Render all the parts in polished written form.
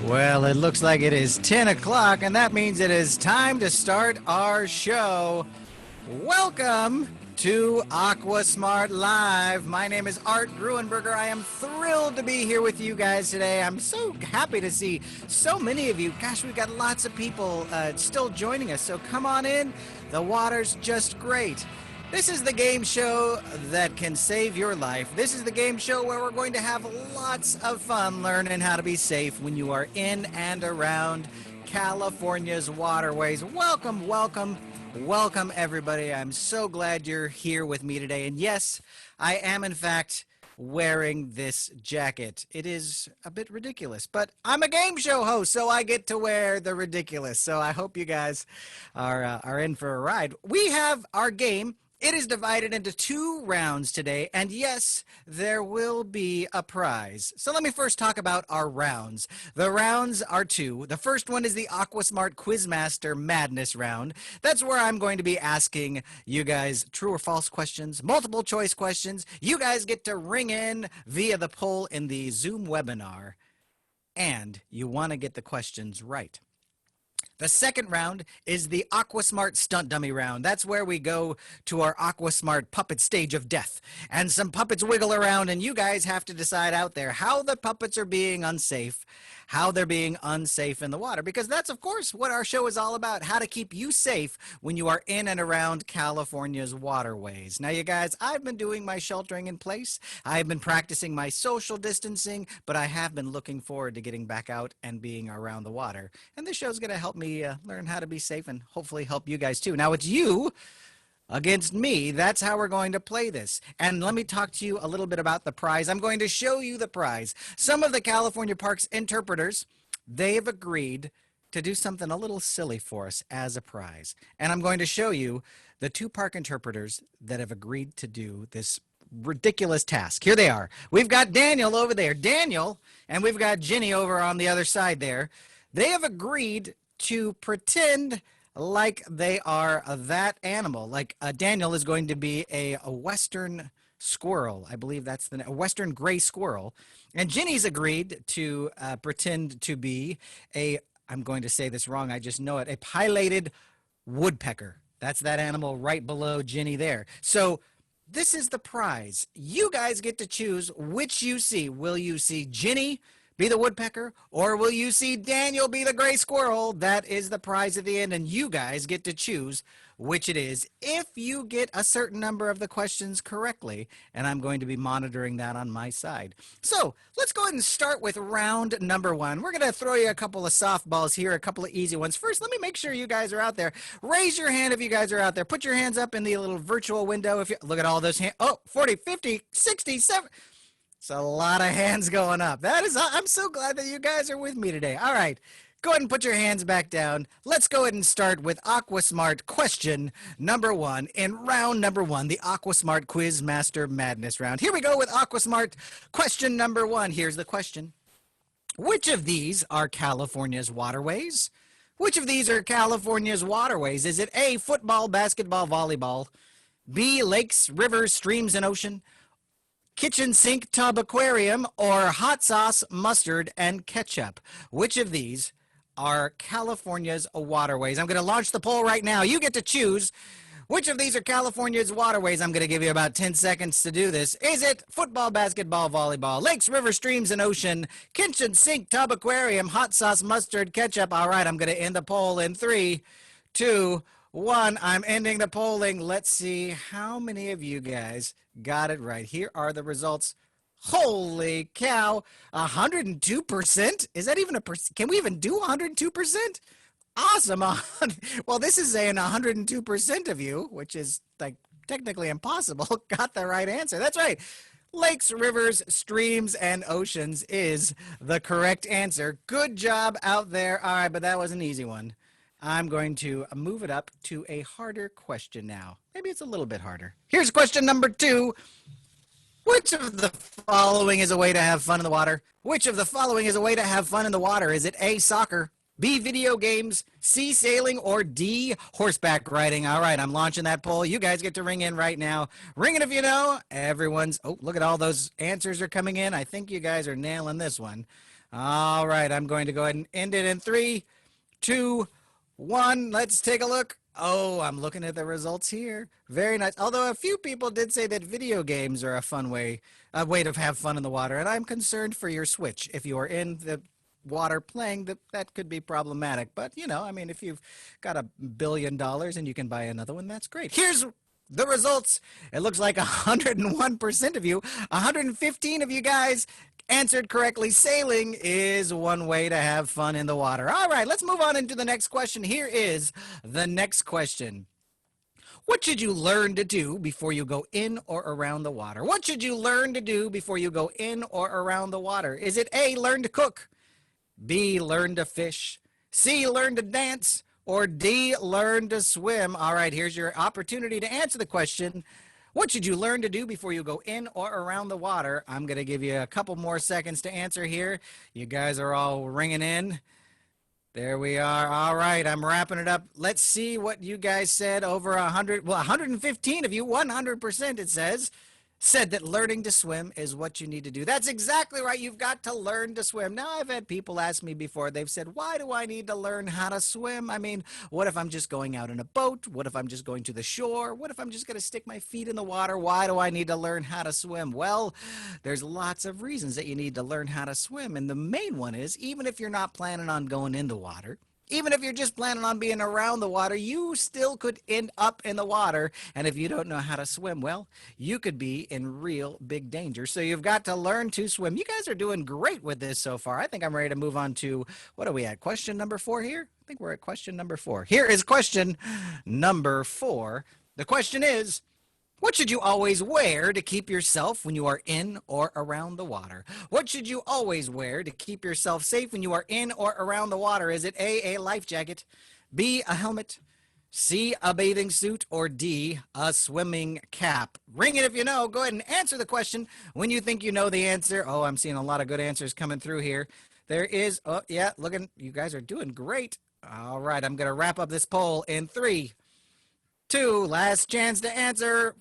Well, it looks like it is 10 o'clock, and that means it is time to start our show. Welcome to Aquasmart Live. My name is Art Gruenberger. I am thrilled to be here with you guys today. I'm so happy to see so many of you. Gosh, we've got lots of people still joining us, so come on in. The water's just great. This is the game show that can save your life. This is the game show where we're going to have lots of fun learning how to be safe when you are in and around California's waterways. Welcome, welcome, welcome, everybody. I'm so glad you're here with me today. And yes, I am, in fact, wearing this jacket. It is a bit ridiculous, but I'm a game show host, so I get to wear the ridiculous. So I hope you guys are in for a ride. We have our game. It is divided into 2 rounds today, and yes, there will be a prize. So let me first talk about our rounds. The rounds are 2. The first one is the Aquasmart Quizmaster Madness round. That's where I'm going to be asking you guys true or false questions, multiple choice questions. You guys get to ring in via the poll in the Zoom webinar, and you want to get the questions right. The second round is the Aquasmart Stunt Dummy round. That's where we go to our Aquasmart puppet stage of death. And some puppets wiggle around, and you guys have to decide out there how the puppets are being unsafe, how they're being unsafe in the water. Because that's, of course, what our show is all about, how to keep you safe when you are in and around California's waterways. Now, you guys, I've been doing my sheltering in place. I've been practicing my social distancing, but I have been looking forward to getting back out and being around the water. And this show's going to help me learn how to be safe and hopefully help you guys too. Now it's you against me. That's how we're going to play this. And let me talk to you a little bit about the prize. I'm going to show you the prize. Some of the California Parks interpreters, they have agreed to do something a little silly for us as a prize. And I'm going to show you the 2 park interpreters that have agreed to do this ridiculous task. Here they are. We've got Daniel over there. Daniel, and we've got Ginny over on the other side there. They have agreed to pretend like they are that animal. Like Daniel is going to be a western squirrel. I believe that's a western gray squirrel. And Ginny's agreed to pretend to be I'm going to say this wrong, I just know it, a pileated woodpecker. That's that animal right below Ginny there. So this is the prize. You guys get to choose which you see. Will you see Ginny be the woodpecker, or will you see Daniel be the gray squirrel? That is the prize at the end, and you guys get to choose which it is if you get a certain number of the questions correctly, and I'm going to be monitoring that on my side. So let's go ahead and start with round number 1. We're going to throw you a couple of softballs here, a couple of easy ones. First, let me make sure you guys are out there. Raise your hand if you guys are out there. Put your hands up in the little virtual window. If you look at all those hands. Oh, 40, 50, 60, 70. It's a lot of hands going up. I'm so glad that you guys are with me today. All right, go ahead and put your hands back down. Let's go ahead and start with Aquasmart question number 1 in round number 1, the Aquasmart Quizmaster Madness round. Here we go with Aquasmart question number 1. Here's the question. Which of these are California's waterways? Which of these are California's waterways? Is it A, football, basketball, volleyball, B, lakes, rivers, streams, and ocean, kitchen sink, tub, aquarium, or hot sauce, mustard, and ketchup? Which of these are California's waterways? I'm going to launch the poll right now. You get to choose which of these are California's waterways. I'm going to give you about 10 seconds to do this. Is it football, basketball, volleyball, lakes, rivers, streams, and ocean, kitchen sink, tub, aquarium, hot sauce, mustard, ketchup? All right, I'm going to end the poll in 3, 2, 1. I'm ending the polling. Let's see how many of you guys got it right. Here are the results. Holy cow, 102%? Is that even a percent? Can we even do 102%? Awesome. Well, this is saying 102% of you, which is like technically impossible, got the right answer. That's right. Lakes, rivers, streams, and oceans is the correct answer. Good job out there. All right, but that was an easy one. I'm going to move it up to a harder question now. Maybe it's a little bit harder. Here's question number 2. Which of the following is a way to have fun in the water? Which of the following is a way to have fun in the water? Is it A, soccer, B, video games, C, sailing, or D, horseback riding? All right, I'm launching that poll. You guys get to ring in right now. Ring it if you know. Everyone's, oh, look at all those answers are coming in. I think you guys are nailing this one. All right, I'm going to go ahead and end it in 3, 2, 1. Let's take a look. Oh, I'm looking at the results here. Very nice. Although a few people did say that video games are a fun way, a way to have fun in the water, and I'm concerned for your Switch. If you are in the water playing, that could be problematic. But you know, I mean, if you've got $1 billion and you can buy another one, that's great. Here's the results. It looks like 101% of you, 115 of you guys answered correctly. Sailing is one way to have fun in the water. All right, let's move on into the next question. Here is the next question. What should you learn to do before you go in or around the water? What should you learn to do before you go in or around the water? Is it A, learn to cook, B, learn to fish, C, learn to dance, or D, learn to swim? All right, here's your opportunity to answer the question. What should you learn to do before you go in or around the water? I'm going to give you a couple more seconds to answer here. You guys are all ringing in. There we are. All right, I'm wrapping it up. Let's see what you guys said. Over 100, well, 115 of you, 100% it said that learning to swim is what you need to do. That's exactly right. You've got to learn to swim. Now, I've had people ask me before, they've said, why do I need to learn how to swim? I mean, what if I'm just going out in a boat? What if I'm just going to the shore? What if I'm just going to stick my feet in the water? Why do I need to learn how to swim? Well, there's lots of reasons that you need to learn how to swim. And the main one is, even if you're not planning on going in the water, even if you're just planning on being around the water, you still could end up in the water. And if you don't know how to swim, well, you could be in real big danger. So you've got to learn to swim. You guys are doing great with this so far. I think I'm ready to move on to, what are we at? Question number 4 here? I think we're at question number 4. Here is question number 4. The question is, what should you always wear to keep yourself when you are in or around the water? What should you always wear to keep yourself safe when you are in or around the water? Is it A, a life jacket, B, a helmet, C, a bathing suit, or D, a swimming cap? Ring it if you know. Go ahead and answer the question when you think you know the answer. Oh, I'm seeing a lot of good answers coming through here. There is, oh, yeah, looking, you guys are doing great. All right, I'm going to wrap up this poll in 3, 2, last chance to answer.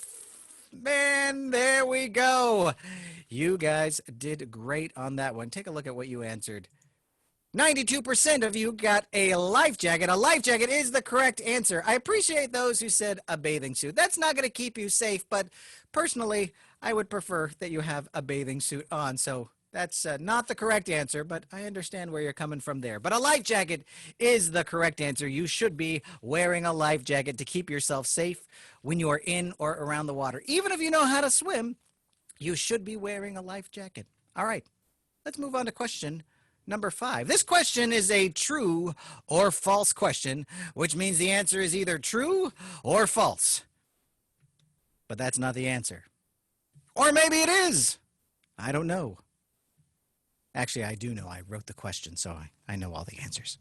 Man, there we go. You guys did great on that one. Take a look at what you answered. 92% of you got a life jacket. A life jacket is the correct answer. I appreciate those who said a bathing suit. That's not going to keep you safe, but personally, I would prefer that you have a bathing suit on. So that's not the correct answer, but I understand where you're coming from there. But a life jacket is the correct answer. You should be wearing a life jacket to keep yourself safe when you are in or around the water. Even if you know how to swim, you should be wearing a life jacket. All right, let's move on to question number 5. This question is a true or false question, which means the answer is either true or false. But that's not the answer. Or maybe it is. I don't know. Actually, I do know. I wrote the question, so I know all the answers.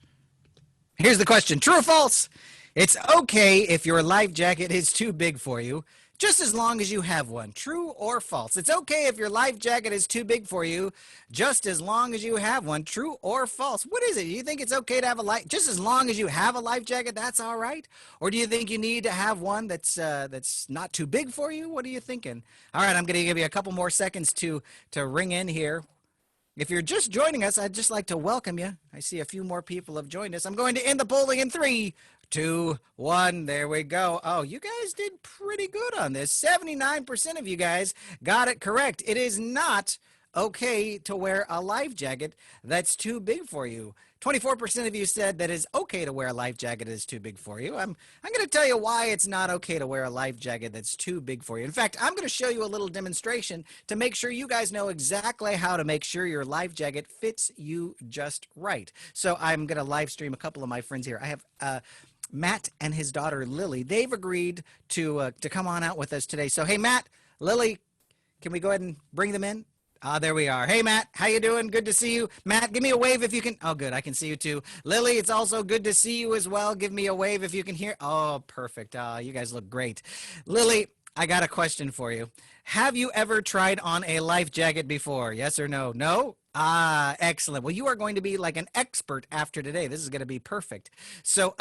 Here's the question. True or false? It's okay if your life jacket is too big for you, just as long as you have one. True or false? It's okay if your life jacket is too big for you, just as long as you have one. True or false? What is it? Do you think it's okay to have a life, just as long as you have a life jacket, that's all right? Or do you think you need to have one that's not too big for you? What are you thinking? All right, I'm going to give you a couple more seconds to ring in here. If you're just joining us, I'd just like to welcome you. I see a few more people have joined us. I'm going to end the polling in 3, 2, 1. There we go. Oh, you guys did pretty good on this. 79% of you guys got it correct. It is not okay to wear a life jacket that's too big for you. 24% of you said that it's okay to wear a life jacket that's too big for you. I'm going to tell you why it's not okay to wear a life jacket that's too big for you. In fact, I'm going to show you a little demonstration to make sure you guys know exactly how to make sure your life jacket fits you just right. So I'm going to live stream a couple of my friends here. I have Matt and his daughter Lily. They've agreed to come on out with us today. So hey, Matt, Lily, can we go ahead and bring them in? There we are. Hey, Matt, how you doing? Good to see you. Matt, give me a wave if you can. Oh, good. I can see you too. Lily, it's also good to see you as well. Give me a wave if you can hear. Oh, perfect. You guys look great. Lily, I got a question for you. Have you ever tried on a life jacket before? Yes or no? No? Excellent. Well, you are going to be like an expert after today. This is going to be perfect. So,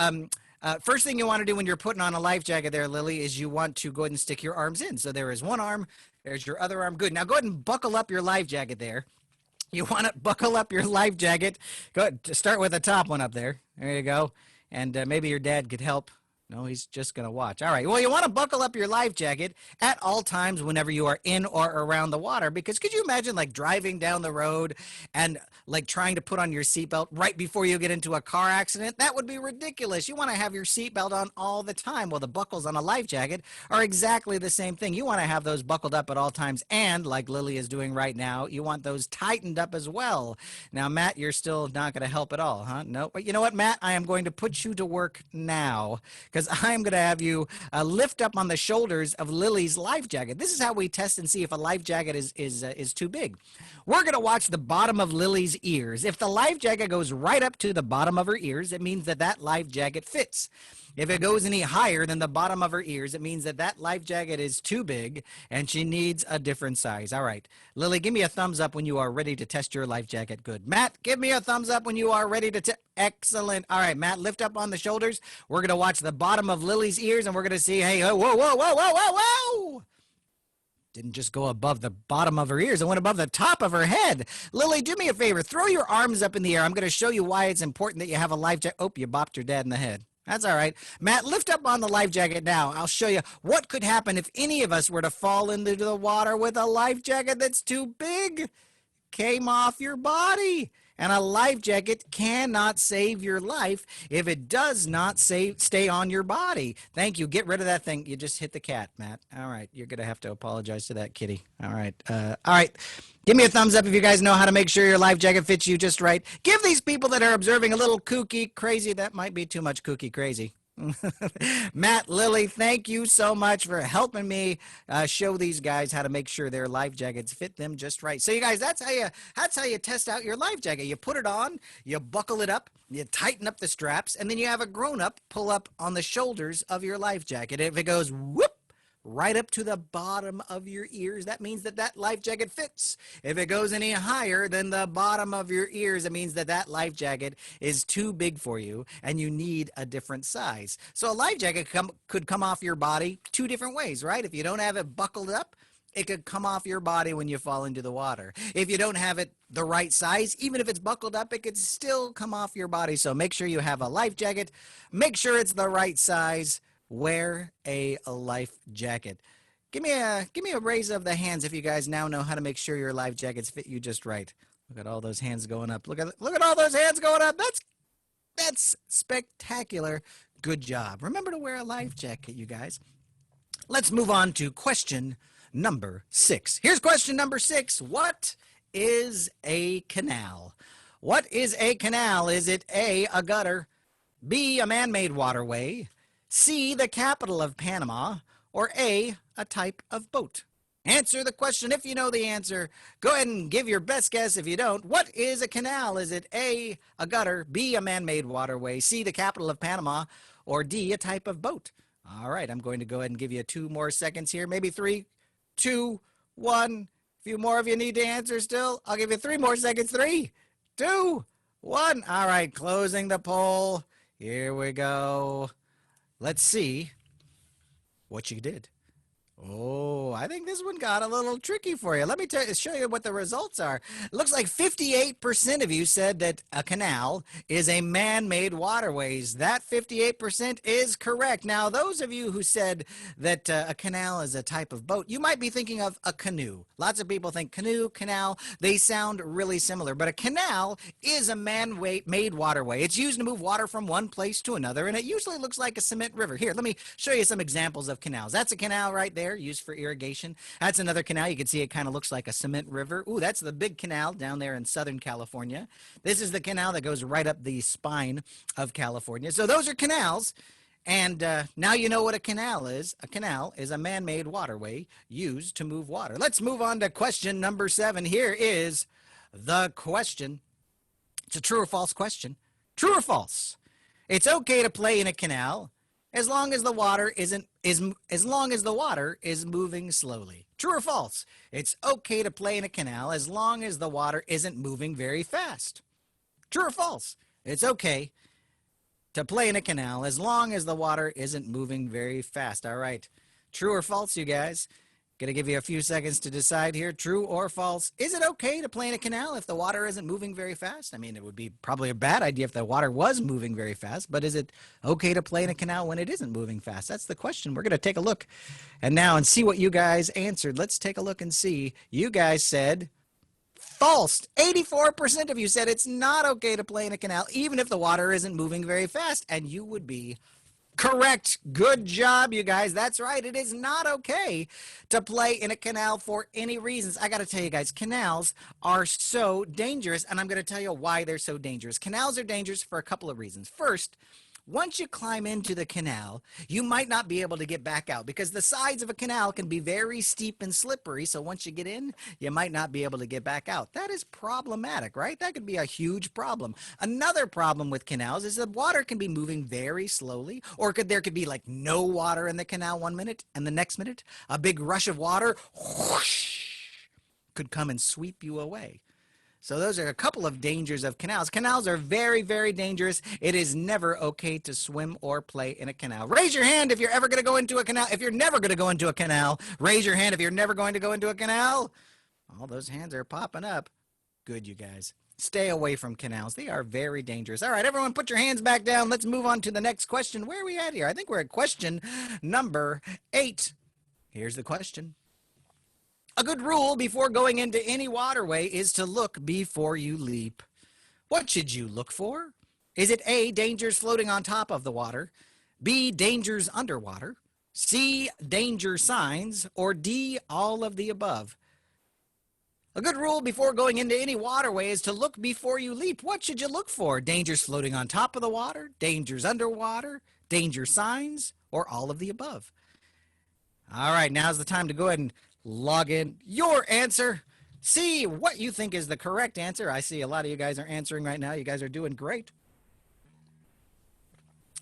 first thing you want to do when you're putting on a life jacket there, Lily, is you want to go ahead and stick your arms in. So there is one arm. There's your other arm. Good. Now go ahead and buckle up your life jacket there. You want to buckle up your life jacket. Go ahead, start with the top one up there. There you go. And maybe your dad could help. No, he's just going to watch. All right. Well, you want to buckle up your life jacket at all times whenever you are in or around the water, because could you imagine like driving down the road and like trying to put on your seatbelt right before you get into a car accident? That would be ridiculous. You want to have your seatbelt on all the time. Well, the buckles on a life jacket are exactly the same thing. You want to have those buckled up at all times. And like Lily is doing right now, you want those tightened up as well. Now, Matt, you're still not going to help at all, huh? No. But you know what, Matt? I am going to put you to work now, because I'm going to have you lift up on the shoulders of Lily's life jacket. This is how we test and see if a life jacket is too big. We're going to watch the bottom of Lily's ears. If the life jacket goes right up to the bottom of her ears, it means that that life jacket fits. If it goes any higher than the bottom of her ears, it means that that life jacket is too big and she needs a different size. All right, Lily, give me a thumbs up when you are ready to test your life jacket. Good. Matt, give me a thumbs up when you are ready to test. Excellent. All right, Matt, lift up on the shoulders. We're going to watch the bottom of Lily's ears, and we're going to see, hey, whoa, whoa, whoa, whoa, whoa, whoa. Didn't just go above the bottom of her ears. It went above the top of her head. Lily, do me a favor. Throw your arms up in the air. I'm going to show you why it's important that you have a life jacket. Oh, you bopped your dad in the head. That's all right. Matt, lift up on the life jacket now. I'll show you what could happen if any of us were to fall into the water with a life jacket that's too big. Came off your body. And a life jacket cannot save your life if it does not stay on your body. Thank you. Get rid of that thing. You just hit the cat, Matt. All right. You're going to have to apologize to that kitty. All right. All right. Give me a thumbs up if you guys know how to make sure your life jacket fits you just right. Give these people that are observing a little kooky crazy. That might be too much kooky crazy. Matt, Lily, thank you so much for helping me show these guys how to make sure their life jackets fit them just right. So you guys, that's how you test out your life jacket. You put it on, you buckle it up, you tighten up the straps, and then you have a grown-up pull up on the shoulders of your life jacket. If it goes whoop right up to the bottom of your ears, that means that that life jacket fits. If it goes any higher than the bottom of your ears, it means that that life jacket is too big for you and you need a different size. So a life jacket could come off your body two different ways, right? If you don't have it buckled up, it could come off your body when you fall into the water. If you don't have it the right size, even if it's buckled up, it could still come off your body. So make sure you have a life jacket. Make sure it's the right size. Wear a life jacket. Give me a raise of the hands if you guys now know how to make sure your life jackets fit you just right. Look at all those hands going up. Look at all those hands going up. That's spectacular. Good job. Remember to wear a life jacket, you guys. Let's move on to question number 6. Here's question number 6. What is a canal? What is a canal? Is it A, a gutter, B, a man-made waterway, C, the capital of Panama, or A, a type of boat? Answer the question if you know the answer. Go ahead and give your best guess if you don't. What is a canal? Is it A, a gutter, B, a man-made waterway, C, the capital of Panama, or D, a type of boat? All right, I'm going to go ahead and give you 2 more seconds here, maybe 3, 2, 1. A few more of you need to answer still. I'll give you 3 more seconds. 3, 2, 1. All right, closing the poll. Here we go. Let's see what you did. Oh, I think this one got a little tricky for you. Let me show you what the results are. It looks like 58% of you said that a canal is a man-made waterways. That 58% is correct. Now, those of you who said that a canal is a type of boat, you might be thinking of a canoe. Lots of people think canoe, canal, they sound really similar. But a canal is a man-made waterway. It's used to move water from one place to another, and it usually looks like a cement river. Here, let me show you some examples of canals. That's a canal right there, used for irrigation. That's another canal. You can see it kind of looks like a cement river. Ooh, that's the big canal down there in Southern California. This is the canal that goes right up the spine of California. So those are canals. And now you know what a canal is. A canal is a man-made waterway used to move water. Let's move on to question number 7. Here is the question. It's a true or false question. True or false? It's okay to play in a canal as long as the water is moving slowly. True or false? It's okay to play in a canal as long as the water isn't moving very fast. True or false? It's okay to play in a canal as long as the water isn't moving very fast. All right. True or false, you guys? Gonna give you a few seconds to decide here, true or false. Is it okay to play in a canal if the water isn't moving very fast? I mean, it would be probably a bad idea if the water was moving very fast, but is it okay to play in a canal when it isn't moving fast? That's the question. We're gonna take a look and see what you guys answered. Let's take a look and see. You guys said false. 84% of you said it's not okay to play in a canal even if the water isn't moving very fast, and you would be correct. Good job, you guys. That's right. It is not okay to play in a canal for any reasons. I got to tell you guys, canals are so dangerous, and I'm going to tell you why they're so dangerous. Canals are dangerous for a couple of reasons. First, once you climb into the canal, you might not be able to get back out because the sides of a canal can be very steep and slippery. So once you get in, you might not be able to get back out. That is problematic, right? That could be a huge problem. Another problem with canals is that water can be moving very slowly, or there could be like no water in the canal 1 minute, and the next minute, a big rush of water whoosh, could come and sweep you away. So those are a couple of dangers of canals. Canals are very, very dangerous. It is never okay to swim or play in a canal. Raise your hand if you're ever going to go into a canal. If you're never going to go into a canal, raise your hand if you're never going to go into a canal. All those hands are popping up. Good, you guys. Stay away from canals. They are very dangerous. All right, everyone, put your hands back down. Let's move on to the next question. Where are we at here? I think we're at question number 8. Here's the question. A good rule before going into any waterway is to look before you leap. What should you look for? Is it A, dangers floating on top of the water, B, dangers underwater, C, danger signs, or D, all of the above? A good rule before going into any waterway is to look before you leap. What should you look for? Dangers floating on top of the water, dangers underwater, danger signs, or all of the above? All right, now's the time to go ahead and log in your answer. See what you think is the correct answer. I see a lot of you guys are answering right now. You guys are doing great.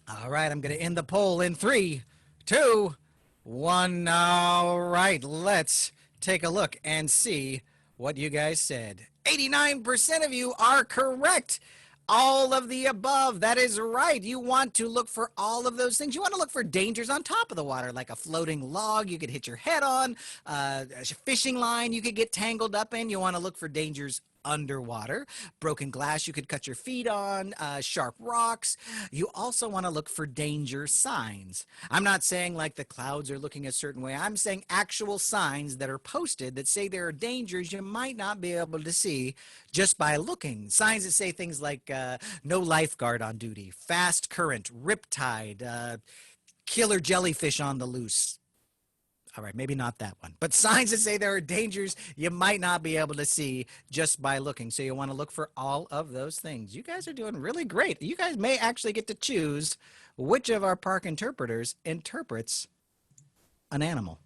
All right, I'm going to end the poll in 3, 2, 1. All right, let's take a look and see what you guys said. 89% of you are correct. All of the above. That is right. You want to look for all of those things. You want to look for dangers on top of the water, like a floating log you could hit your head on, a fishing line you could get tangled up in. You want to look for dangers underwater, broken glass you could cut your feet on, sharp rocks. You also want to look for danger signs. I'm not saying like the clouds are looking a certain way. I'm saying actual signs that are posted that say there are dangers you might not be able to see just by looking. Signs that say things like no lifeguard on duty, fast current, riptide, killer jellyfish on the loose. All right, maybe not that one, but signs that say there are dangers you might not be able to see just by looking. So you want to look for all of those things. You guys are doing really great. You guys may actually get to choose which of our park interpreters interprets an animal.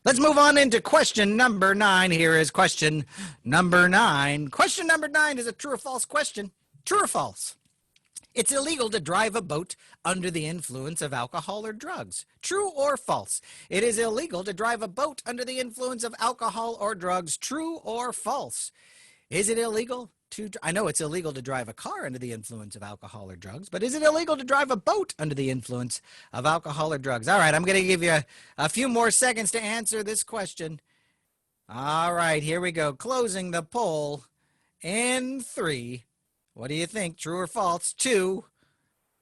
Let's move on into question number 9. Here is question number 9. Question number 9 is a true or false question. True or false? It's illegal to drive a boat under the influence of alcohol or drugs. True or false? It is illegal to drive a boat under the influence of alcohol or drugs. True or false? Is it illegal to, I know it's illegal to drive a car under the influence of alcohol or drugs, but is it illegal to drive a boat under the influence of alcohol or drugs? All right, I'm going to give you a few more seconds to answer this question. All right, here we go. Closing the poll in 3. What do you think? True or false? 2,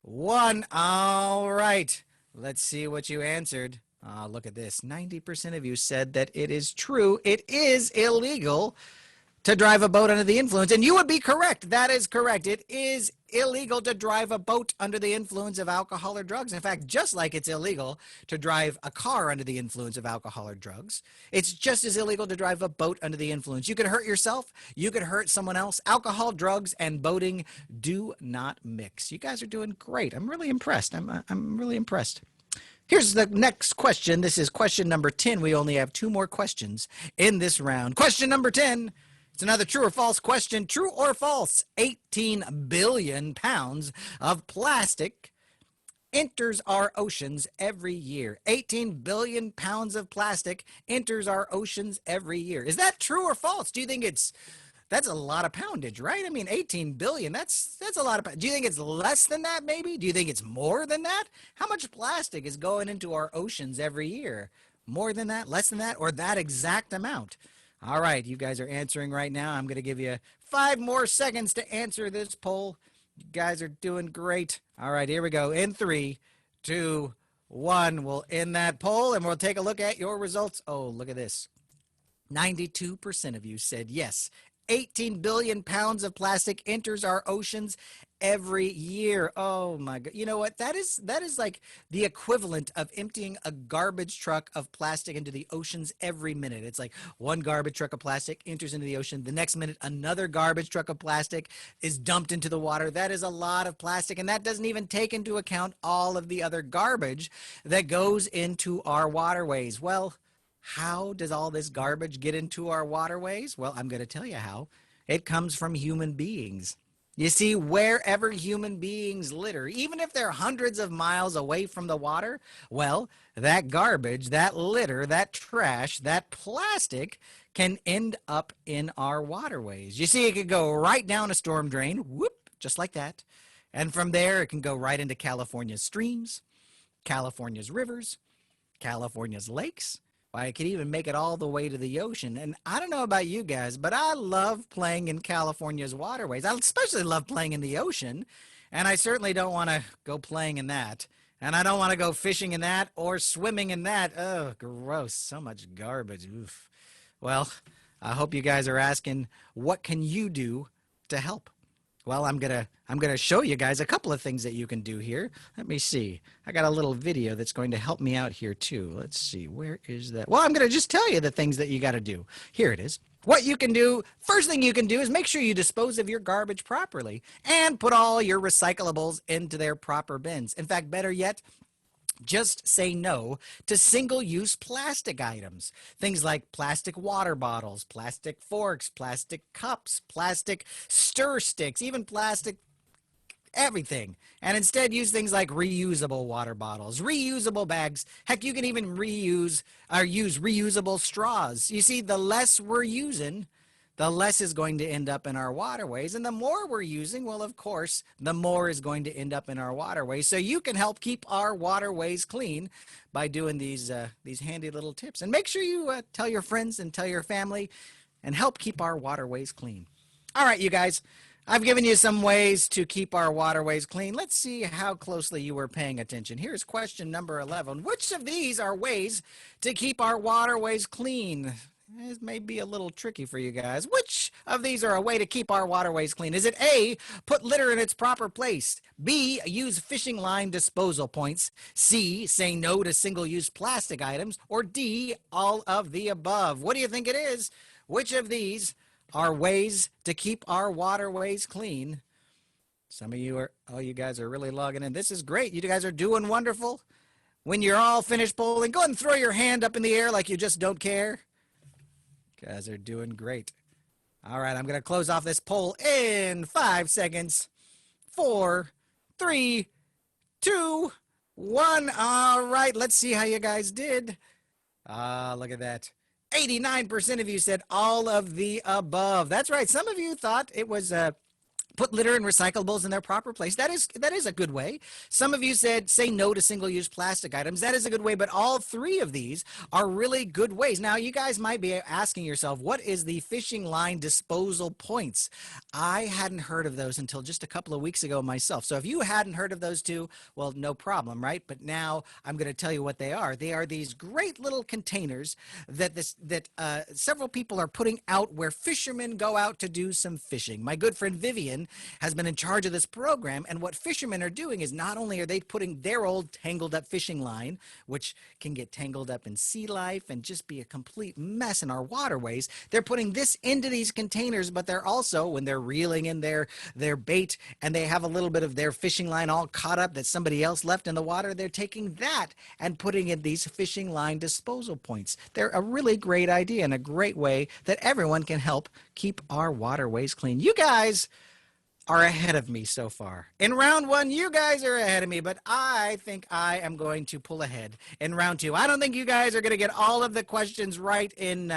1. All right. Let's see what you answered. Look at this. 90% of you said that it is true. It is illegal to drive a boat under the influence. And you would be correct. That is correct. It is illegal to drive a boat under the influence of alcohol or drugs. In fact, just like it's illegal to drive a car under the influence of alcohol or drugs, it's just as illegal to drive a boat under the influence. You could hurt yourself. You could hurt someone else. Alcohol, drugs, and boating do not mix. You guys are doing great. I'm really impressed. I'm really impressed. Here's the next question. This is question number 10. We only have 2 more questions in this round. Question number 10. It's another true or false question. True or false? 18 billion pounds of plastic enters our oceans every year. 18 billion pounds of plastic enters our oceans every year. Is that true or false? Do you think that's a lot of poundage, right? I mean, 18 billion, that's a lot of, do you think it's less than that maybe? Do you think it's more than that? How much plastic is going into our oceans every year? More than that? Less than that? Or that exact amount? All right, you guys are answering right now. I'm going to give you 5 more seconds to answer this poll. You guys are doing great. All right, here we go. In 3, 2, 1, we'll end that poll and we'll take a look at your results. Oh, look at this. 92% of you said yes. 18 billion pounds of plastic enters our oceans every year. Oh my god. You know what? That is like the equivalent of emptying a garbage truck of plastic into the oceans every minute. It's like one garbage truck of plastic enters into the ocean. The next minute another garbage truck of plastic is dumped into the water. That is a lot of plastic, and that doesn't even take into account all of the other garbage that goes into our waterways. Well, how does all this garbage get into our waterways? Well, I'm going to tell you how. It comes from human beings. You see, wherever human beings litter, even if they're hundreds of miles away from the water, well, that garbage, that litter, that trash, that plastic can end up in our waterways. You see, it could go right down a storm drain, whoop, just like that. And from there, it can go right into California's streams, California's rivers, California's lakes. I could even make it all the way to the ocean. And I don't know about you guys, but I love playing in California's waterways. I especially love playing in the ocean. And I certainly don't want to go playing in that. And I don't want to go fishing in that or swimming in that. Oh, gross. So much garbage. Oof. Well, I hope you guys are asking, what can you do to help? Well, I'm gonna show you guys a couple of things that you can do here. Let me see. I got a little video that's going to help me out here too. Let's see. Where is that? Well, I'm gonna just tell you the things that you got to do. Here it is. What you can do, first thing you can do is make sure you dispose of your garbage properly and put all your recyclables into their proper bins. In fact, better yet, just say no to single-use plastic items. Things like plastic water bottles, plastic forks, plastic cups, plastic stir sticks, even plastic everything. And instead use things like reusable water bottles, reusable bags. Heck, you can even use reusable straws. You see, the less we're using, the less is going to end up in our waterways. And the more we're using, well, of course, the more is going to end up in our waterways. So you can help keep our waterways clean by doing these handy little tips. And make sure you tell your friends and tell your family and help keep our waterways clean. All right, you guys, I've given you some ways to keep our waterways clean. Let's see how closely you were paying attention. Here's question number 11. Which of these are ways to keep our waterways clean? This may be a little tricky for you guys. Which of these are a way to keep our waterways clean? Is it A, put litter in its proper place? B, use fishing line disposal points? C, say no to single-use plastic items? Or D, all of the above? What do you think it is? Which of these are ways to keep our waterways clean? Some of you are, oh, you guys are really logging in. This is great. You guys are doing wonderful. When you're all finished polling, go ahead and throw your hand up in the air like you just don't care. You guys are doing great. All right, I'm going to close off this poll in 5 seconds. 4, 3, 2, 1. All right, let's see how you guys did. Look at that. 89% of you said all of the above. That's right. Some of you thought it was put litter and recyclables in their proper place. That is a good way. Some of you said say no to single-use plastic items. That is a good way, but all three of these are really good ways. Now, you guys might be asking yourself, what is the fishing line disposal points? I hadn't heard of those until just a couple of weeks ago myself. So if you hadn't heard of those too, well, no problem, right? But now I'm going to tell you what they are. They are these great little containers that several people are putting out where fishermen go out to do some fishing. My good friend Vivian has been in charge of this program, and what fishermen are doing is not only are they putting their old tangled up fishing line, which can get tangled up in sea life and just be a complete mess in our waterways, they're putting this into these containers, but they're also, when they're reeling in their bait and they have a little bit of their fishing line all caught up that somebody else left in the water, they're taking that and putting in these fishing line disposal points. They're a really great idea and a great way that everyone can help keep our waterways clean. You guys are ahead of me so far. In round 1, you guys are ahead of me, but I think I am going to pull ahead in round 2. I don't think you guys are going to get all of the questions right in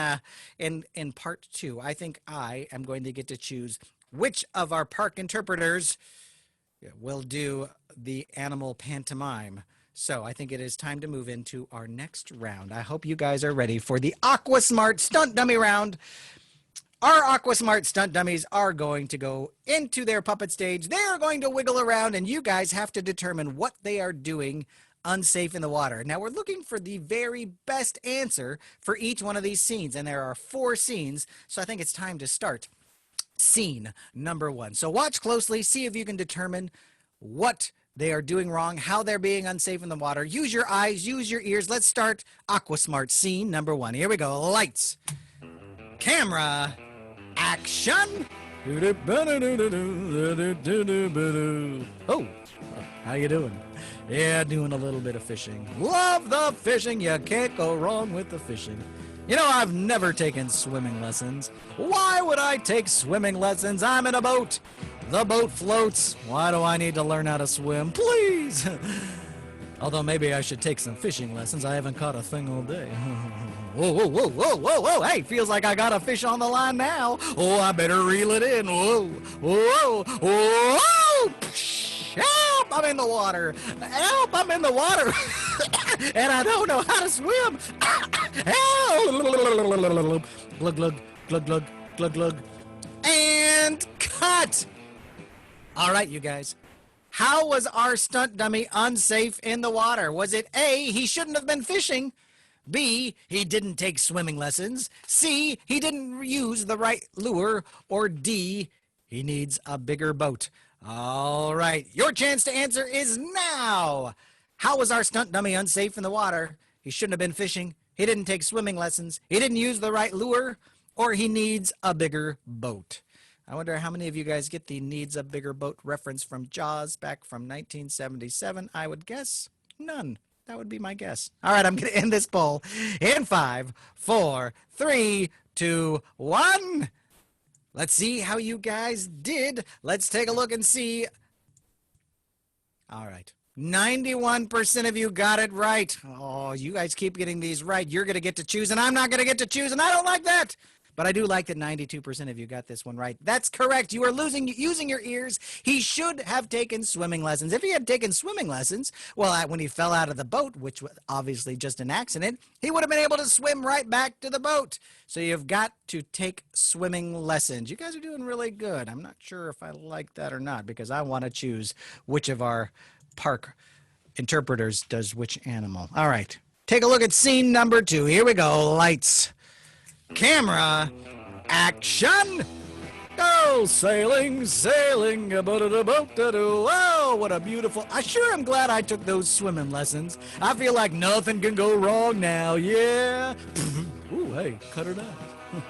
part 2. I think I am going to get to choose which of our park interpreters will do the animal pantomime. So I think it is time to move into our next round. I hope you guys are ready for the Aquasmart Stunt Dummy round. Our Aquasmart stunt dummies are going to go into their puppet stage. They are going to wiggle around, and you guys have to determine what they are doing unsafe in the water. Now, we're looking for the very best answer for each one of these scenes, and there are 4 scenes, so I think it's time to start. Scene number 1. So watch closely, see if you can determine what they are doing wrong, how they're being unsafe in the water. Use your eyes, use your ears. Let's start Aquasmart scene number 1. Here we go. Lights, camera, action. Oh, how you doing? Yeah, doing a little bit of fishing. Love the fishing. You can't go wrong with the fishing. You know, I've never taken swimming lessons. Why would I take swimming lessons? I'm in a boat. The boat floats. Why do I need to learn how to swim? Please. Although maybe I should take some fishing lessons. I haven't caught a thing all day. Whoa, whoa, whoa, whoa, whoa, whoa. Hey, feels like I got a fish on the line now. Oh, I better reel it in. Whoa, whoa, whoa. Help, I'm in the water. Help, I'm in the water. And I don't know how to swim. Help. Glug, glug, glug, glug, glug, glug. And cut. All right, you guys. How was our stunt dummy unsafe in the water? Was it A, he shouldn't have been fishing? B, he didn't take swimming lessons? C, he didn't use the right lure? Or D, he needs a bigger boat? All right, your chance to answer is now. How was our stunt dummy unsafe in the water? He shouldn't have been fishing. He didn't take swimming lessons. He didn't use the right lure. Or he needs a bigger boat. I wonder how many of you guys get the needs a bigger boat reference from Jaws back from 1977. I would guess none. That would be my guess. All right, I'm going to end this poll in 5, 4, 3, 2, 1. Let's see how you guys did. Let's take a look and see. All right. 91% of you got it right. Oh, you guys keep getting these right. You're going to get to choose, and I'm not going to get to choose, and I don't like that. But I do like that 92% of you got this one right. That's correct. You are using your ears. He should have taken swimming lessons. If he had taken swimming lessons, well, when he fell out of the boat, which was obviously just an accident, he would have been able to swim right back to the boat. So you've got to take swimming lessons. You guys are doing really good. I'm not sure if I like that or not because I want to choose which of our park interpreters does which animal. All right. Take a look at scene number 2. Here we go. Lights, camera, action. Oh, sailing, sailing, oh, what a beautiful. I sure am glad I took those swimming lessons. I feel like nothing can go wrong now. Yeah. Ooh, hey, cut it out.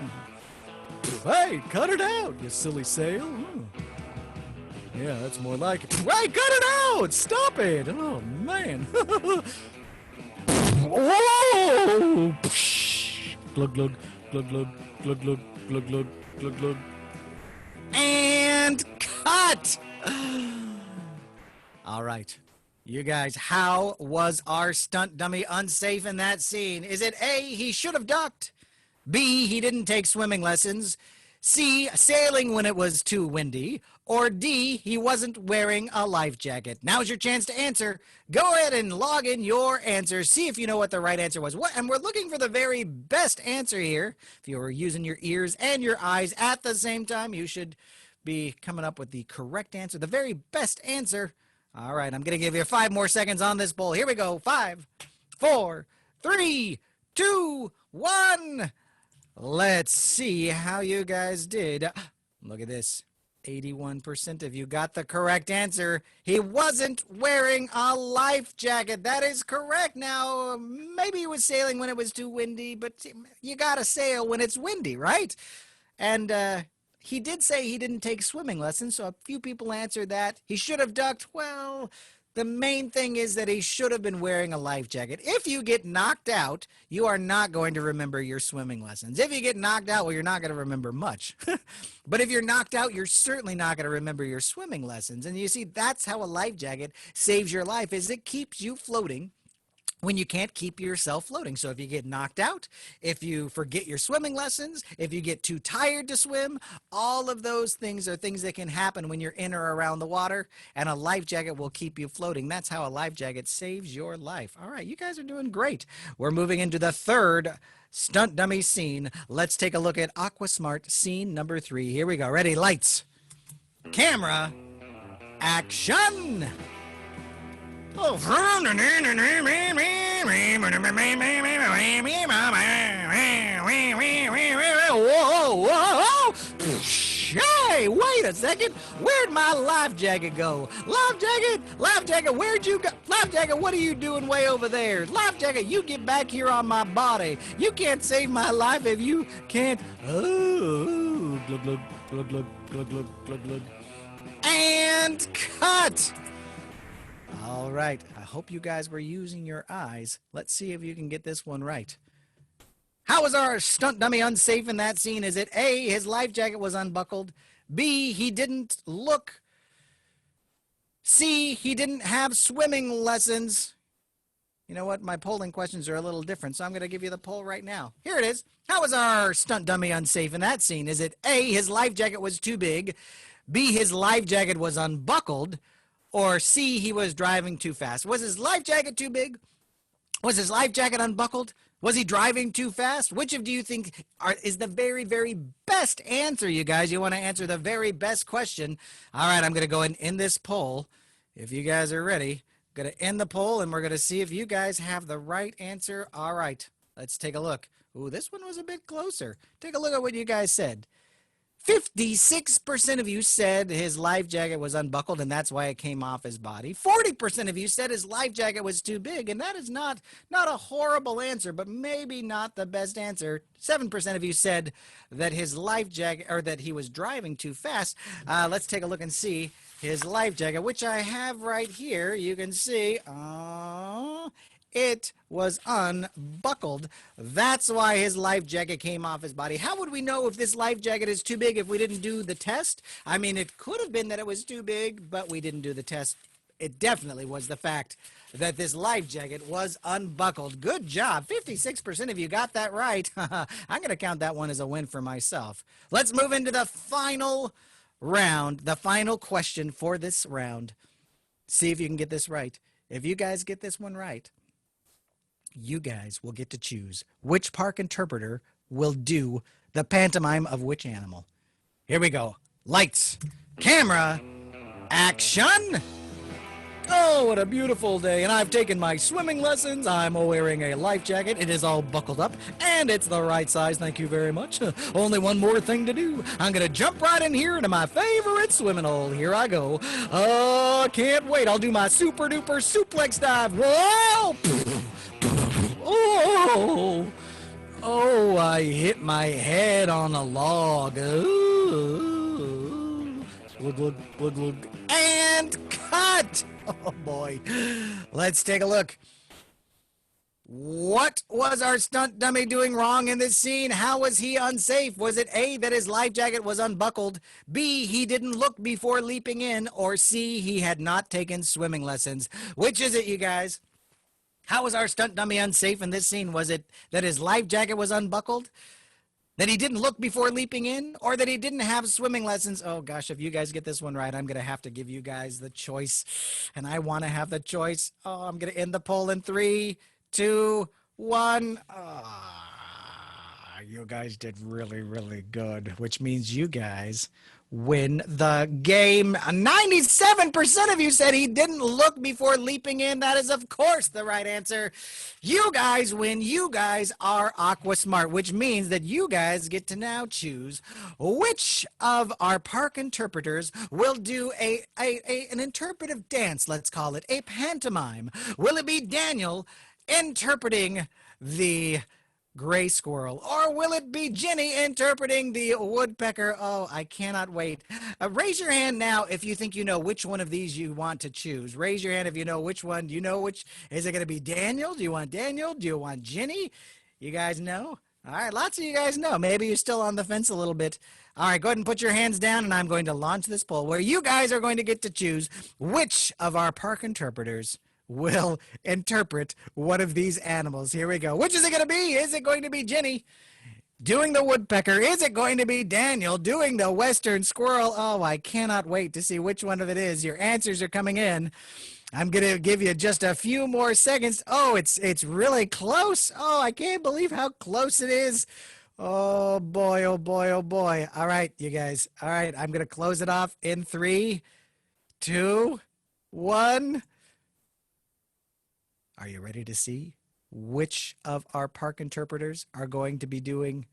Hey, cut it out, you silly sail. Ooh. Yeah, that's more like it. Hey, cut it out! Stop it! Oh, man. Whoa! Glug, glug, glug, glug, glug, glug, glug, glug, glug, glug. And cut! All right. You guys, how was our stunt dummy unsafe in that scene? Is it A, he should have ducked? B, he didn't take swimming lessons? C, sailing when it was too windy? Or D, he wasn't wearing a life jacket? Now's your chance to answer. Go ahead and log in your answers. See if you know what the right answer was. And we're looking for the very best answer here. If you were using your ears and your eyes at the same time, you should be coming up with the correct answer, the very best answer. All right, I'm going to give you 5 more seconds on this poll. Here we go. 5, 4, 3, 2, 1. Let's see how you guys did. Look at this. 81% of you got the correct answer. He wasn't wearing a life jacket. That is correct. Now, maybe he was sailing when it was too windy, but you got to sail when it's windy, right? And he did say he didn't take swimming lessons, so a few people answered that. He should have ducked. Well, the main thing is that he should have been wearing a life jacket. If you get knocked out, you are not going to remember your swimming lessons. If you get knocked out, well, you're not going to remember much. But if you're knocked out, you're certainly not going to remember your swimming lessons. And you see, that's how a life jacket saves your life, is it keeps you floating when you can't keep yourself floating. So if you get knocked out, if you forget your swimming lessons, if you get too tired to swim, all of those things are things that can happen when you're in or around the water, and a life jacket will keep you floating. That's how a life jacket saves your life. All right, you guys are doing great. We're moving into the third stunt dummy scene. Let's take a look at Aquasmart scene number 3. Here we go. Ready? Lights, camera, action! Oh. Whoa, whoa, hey, wait a second. Where'd my life jacket go? Life jacket, where'd you go? Life jacket, what are you doing way over there? Life jacket, you get back here on my body. You can't save my life if you can't. Oh, glug, glug, glug, glug, glug, glug, glug, glug. And cut. All right, I hope you guys were using your eyes. Let's see if you can get this one right. How was our stunt dummy unsafe in that scene? Is it A, his life jacket was unbuckled, B, he didn't look, C, he didn't have swimming lessons? You know what? My polling questions are a little different, so I'm going to give you the poll right now. Here it is. How was our stunt dummy unsafe in that scene? Is it A, his life jacket was too big, B, his life jacket was unbuckled, or C, he was driving too fast? Was his life jacket too big? Was his life jacket unbuckled? Was he driving too fast? Which of do you think is the very, very best answer, you guys? You want to answer the very best question. All right, I'm going to go and end this poll. If you guys are ready, I'm going to end the poll, and we're going to see if you guys have the right answer. All right, let's take a look. Ooh, this one was a bit closer. Take a look at what you guys said. 56% of you said his life jacket was unbuckled and that's why it came off his body. 40% of you said his life jacket was too big, and that is not a horrible answer, but maybe not the best answer. 7% of you said that his life jacket, or that he was driving too fast. Let's take a look and see his life jacket, which I have right here. You can see, it was unbuckled. That's why his life jacket came off his body. How would we know if this life jacket is too big if we didn't do the test? I mean, it could have been that it was too big, but we didn't do the test. It definitely was the fact that this life jacket was unbuckled. Good job. 56% of you got that right. I'm going to count that one as a win for myself. Let's move into the final round, the final question for this round. See if you can get this right. If you guys get this one right, you guys will get to choose which park interpreter will do the pantomime of which animal. Here we go. Lights, camera, action! Oh, what a beautiful day, and I've taken my swimming lessons. I'm wearing a life jacket. It is all buckled up, and it's the right size. Thank you very much. Only one more thing to do. I'm going to jump right in here into my favorite swimming hole. Here I go. Oh, can't wait. I'll do my super-duper suplex dive. Whoa! Oh! Oh, I hit my head on a log. Ooh. Look, look, look, look. And cut! Oh, boy. Let's take a look. What was our stunt dummy doing wrong in this scene? How was he unsafe? Was it A, that his life jacket was unbuckled, B, he didn't look before leaping in, or C, he had not taken swimming lessons? Which is it, you guys? How was our stunt dummy unsafe in this scene? Was it that his life jacket was unbuckled, that he didn't look before leaping in, or that he didn't have swimming lessons? Oh, gosh, if you guys get this one right, I'm going to have to give you guys the choice, and I want to have the choice. Oh, I'm going to end the poll in 3, 2, 1. You guys did really, really good, which means you guys win the game. 97% of you said he didn't look before leaping in. That is, of course, the right answer. You guys win. You guys are Aquasmart, which means that you guys get to now choose which of our park interpreters will do an interpretive dance, let's call it, a pantomime. Will it be Daniel interpreting the gray squirrel, or will it be Jenny interpreting the woodpecker? Oh, I cannot wait. Raise your hand now if you think you know which one of these you want to choose. Raise your hand if you know which one. Do you know which? Is it going to be Daniel? Do you want Daniel? Do you want Jenny? You guys know? All right, lots of you guys know. Maybe you're still on the fence a little bit. All right, go ahead and put your hands down, and I'm going to launch this poll where you guys are going to get to choose which of our park interpreters will interpret one of these animals. Here we go. Which is it going to be? Is it going to be Ginny doing the woodpecker? Is it going to be Daniel doing the western squirrel? Oh, I cannot wait to see which one of it is. Your answers are coming in. I'm going to give you just a few more seconds. Oh, it's really close. Oh, I can't believe how close it is. Oh, boy, oh, boy, oh, boy. All right, you guys. All right, I'm going to close it off in 3, 2, 1. Are you ready to see which of our park interpreters are going to be doing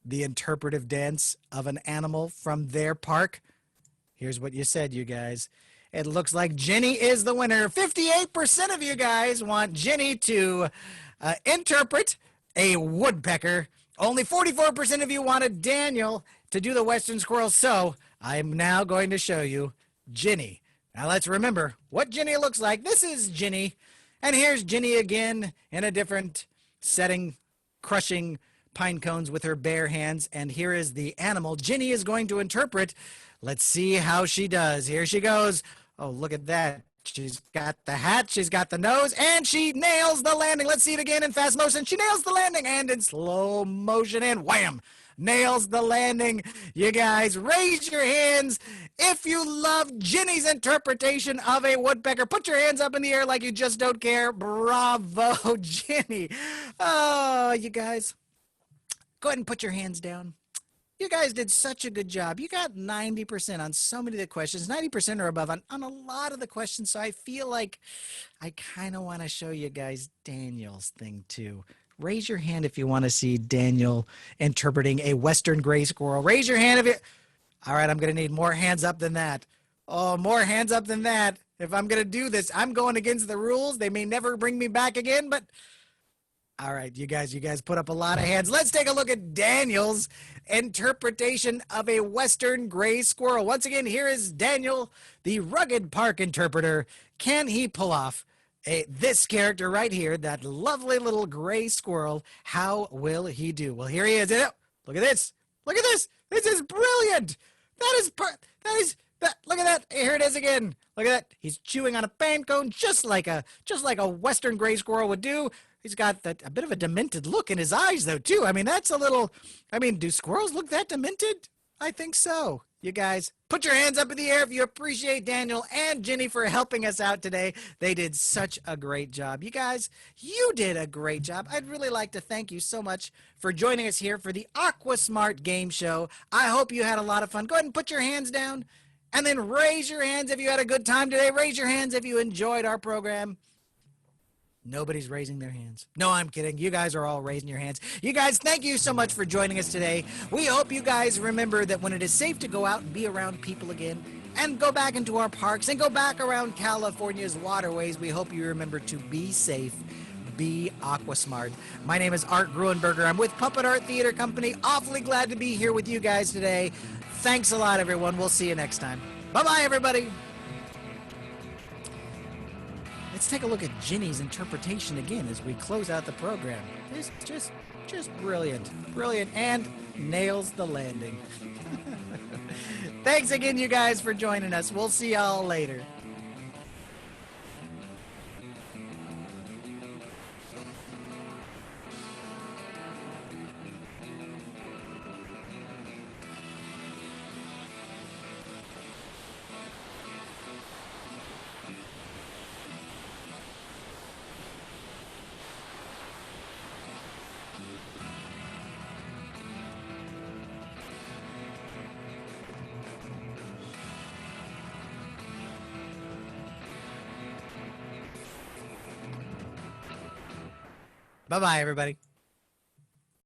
the interpretive dance of an animal from their park? Here's what you said, you guys. It looks like Ginny is the winner. 58% of you guys want Ginny to interpret a woodpecker. Only 44% of you wanted Daniel to do the western squirrel. So I'm now going to show you Ginny. Now let's remember what Ginny looks like. This is Ginny. And here's Ginny again in a different setting, crushing pine cones with her bare hands. And here is the animal Ginny is going to interpret. Let's see how she does. Here she goes. Oh, look at that. She's got the hat, she's got the nose, and she nails the landing. Let's see it again in fast motion. She nails the landing, and in slow motion, and wham! Nails the landing. You guys, raise your hands if you love Ginny's interpretation of a woodpecker. Put your hands up in the air like you just don't care. Bravo, Ginny. Oh, you guys, go ahead and put your hands down. You guys did such a good job. You got 90% on so many of the questions, 90% or above on a lot of the questions. So I feel like I kind of want to show you guys Daniel's thing too. Raise your hand if you want to see Daniel interpreting a western gray squirrel. Raise your hand if you... All right, I'm going to need more hands up than that. Oh, more hands up than that. If I'm going to do this, I'm going against the rules. They may never bring me back again, but... All right, you guys put up a lot of hands. Let's take a look at Daniel's interpretation of a western gray squirrel. Once again, here is Daniel, the rugged park interpreter. Can he pull off this character right here, that lovely little gray squirrel? How will he do? Well, here he is. Look at this. Look at this. This is brilliant. Look at that. Here it is again. Look at that. He's chewing on a pine cone just like a western gray squirrel would do. He's got a bit of a demented look in his eyes, though, too. I mean, that's a little... I mean, do squirrels look that demented? I think so. You guys, put your hands up in the air if you appreciate Daniel and Ginny for helping us out today. They did such a great job. You guys, you did a great job. I'd really like to thank you so much for joining us here for the Aquasmart Game Show. I hope you had a lot of fun. Go ahead and put your hands down, and then raise your hands if you had a good time today. Raise your hands if you enjoyed our program. Nobody's raising their hands. No, I'm kidding. You guys are all raising your hands. You guys, thank you so much for joining us today. We hope you guys remember that when it is safe to go out and be around people again and go back into our parks and go back around California's waterways, we hope you remember to be safe, be Aquasmart. My name is Art Gruenberger. I'm with Puppet Art Theater Company. Awfully glad to be here with you guys today. Thanks a lot, everyone. We'll see you next time. Bye-bye, everybody. Let's take a look at Ginny's interpretation again as we close out the program. It's just brilliant. Brilliant, and nails the landing. Thanks again, you guys, for joining us. We'll see y'all later. Bye-bye, everybody.